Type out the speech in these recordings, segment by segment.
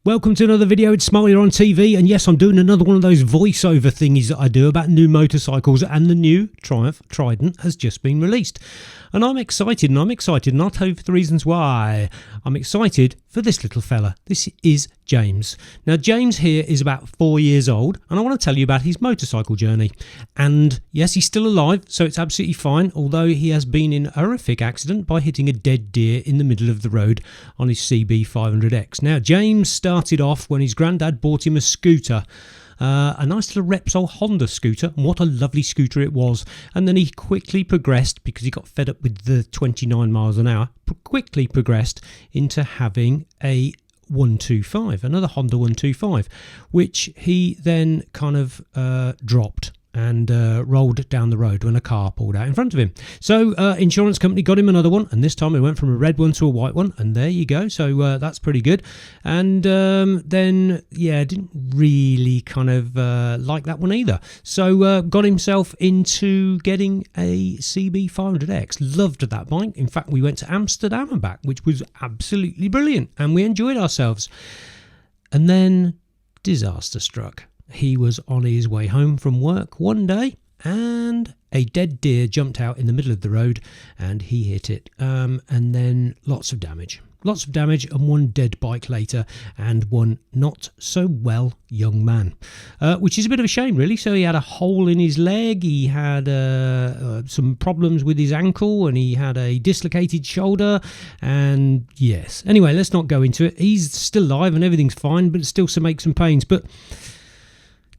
Welcome to another video. It's Smiley on TV, and yes, I'm doing another one of those voiceover thingies that I do about new motorcycles, and the new Triumph Trident has just been released. And I'm excited, and I'll tell you for the reasons why. I'm excited for this little fella. This is James. Now, James here is about 4 years old, and I want to tell you about his motorcycle journey. And yes, he's still alive, so it's absolutely fine, although he has been in a horrific accident by hitting a dead deer in the middle of the road on his CB500X. Now, James started off when his granddad bought him a scooter. A nice little Repsol Honda scooter, and what a lovely scooter it was. And then he quickly progressed, because he got fed up with the 29 miles an hour, quickly progressed into having a 125, another Honda 125, which he then kind of dropped and rolled down the road when a car pulled out in front of him. So insurance company got him another one, and this time it went from a red one to a white one, and there you go. So that's pretty good. And then, yeah, didn't really kind of like that one either. So got himself into getting a CB500X. Loved that bike. In fact, we went to Amsterdam and back, which was absolutely brilliant, and we enjoyed ourselves. And then disaster struck. He was on his way home from work one day, and a dead deer jumped out in the middle of the road, and he hit it. And then lots of damage, and one dead bike later, and one not so well young man, which is a bit of a shame, really. So he had a hole in his leg, he had some problems with his ankle, and he had a dislocated shoulder, and yes. Anyway, let's not go into it. He's still alive and everything's fine, but it still some aches and pains. But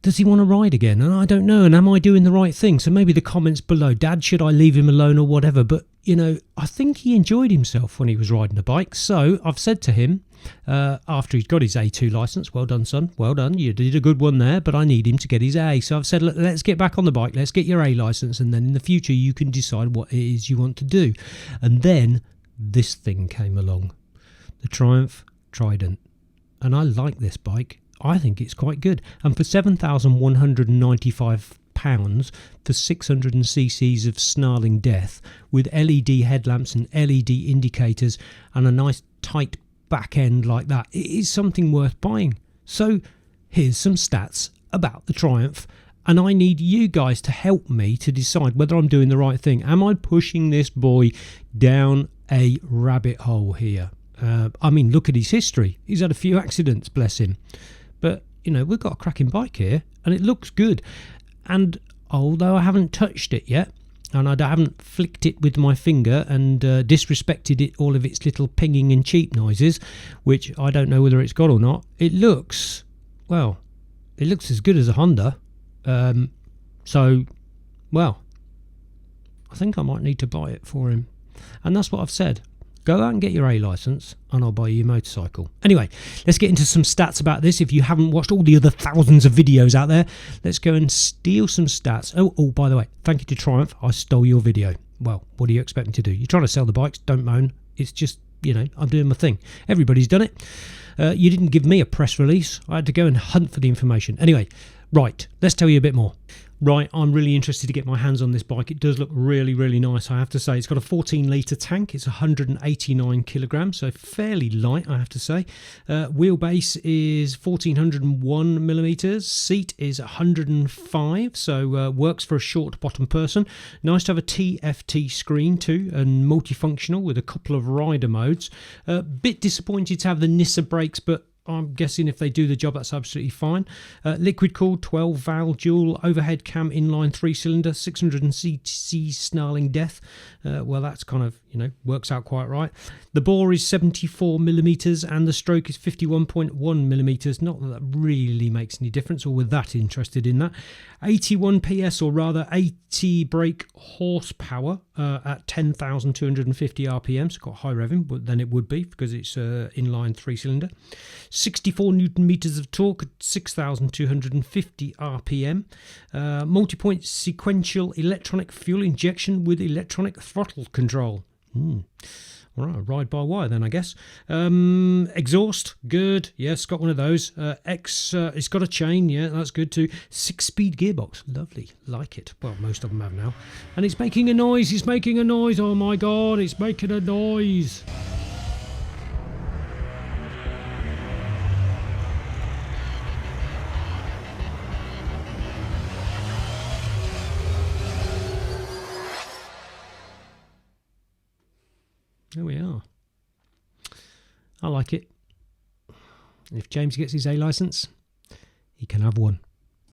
does he want to ride again? And I don't know. And am I doing the right thing? So maybe the comments below, Dad, should I leave him alone or whatever? But, you know, I think he enjoyed himself when he was riding a bike. So I've said to him, after he's got his A2 licence, well done, son. Well done. You did a good one there, but I need him to get his A. So I've said, look, let's get back on the bike. Let's get your A licence. And then in the future, you can decide what it is you want to do. And then this thing came along, the Triumph Trident. And I like this bike. I think it's quite good, and for £7,195 for 600cc of snarling death, with LED headlamps and LED indicators and a nice tight back end like that, it is something worth buying. So here's some stats about the Triumph, and I need you guys to help me to decide whether I'm doing the right thing. Am I pushing this boy down a rabbit hole here? I mean, look at his history. He's had a few accidents, bless him. But, you know, we've got a cracking bike here, and it looks good. And although I haven't touched it yet, and I haven't flicked it with my finger and disrespected it, all of its little pinging and cheep noises, which I don't know whether it's got or not, it looks, well, it looks as good as a Honda. So, well, I think I might need to buy it for him. And that's what I've said. Go out and get your A licence, and I'll buy you a motorcycle. Anyway, let's get into some stats about this. If you haven't watched all the other thousands of videos out there, let's go and steal some stats. Oh, by the way, thank you to Triumph. I stole your video. Well, what do you expect me to do? You're trying to sell the bikes. Don't moan. It's just, you know, I'm doing my thing. Everybody's done it. You didn't give me a press release. I had to go and hunt for the information. Anyway, right, let's tell you a bit more. Right, I'm really interested to get my hands on this bike. It does look really, really nice, I have to say. It's got a 14-litre tank. It's 189 kilograms, so fairly light, I have to say. Wheelbase is 1401 millimeters. Seat is 105, so works for a short bottom person. Nice to have a TFT screen too, and multifunctional with a couple of rider modes. Bit disappointed to have the Nissa brakes, but I'm guessing if they do the job, that's absolutely fine. Liquid cooled 12 valve dual overhead cam inline 3-cylinder 600cc snarling death. Well, that's kind of, you know, works out quite right. The bore is 74 millimeters and the stroke is 51.1 millimeters. Not that that really makes any difference, or we're that interested in that. 81 PS, or rather 80 brake horsepower at 10,250 RPM. So quite high revving, but then it would be because it's inline 3-cylinder. 64 newton meters of torque at 6,250 RPM. Multi-point sequential electronic fuel injection with electronic throttle control. All right, ride by wire then, I guess. Exhaust, good. Yes, got one of those. It's got a chain, yeah, that's good too. 6-speed gearbox, lovely, like it. Well, most of them have now. And it's making a noise, oh my God, it's making a noise. There we are. I like it. If James gets his A licence, he can have one.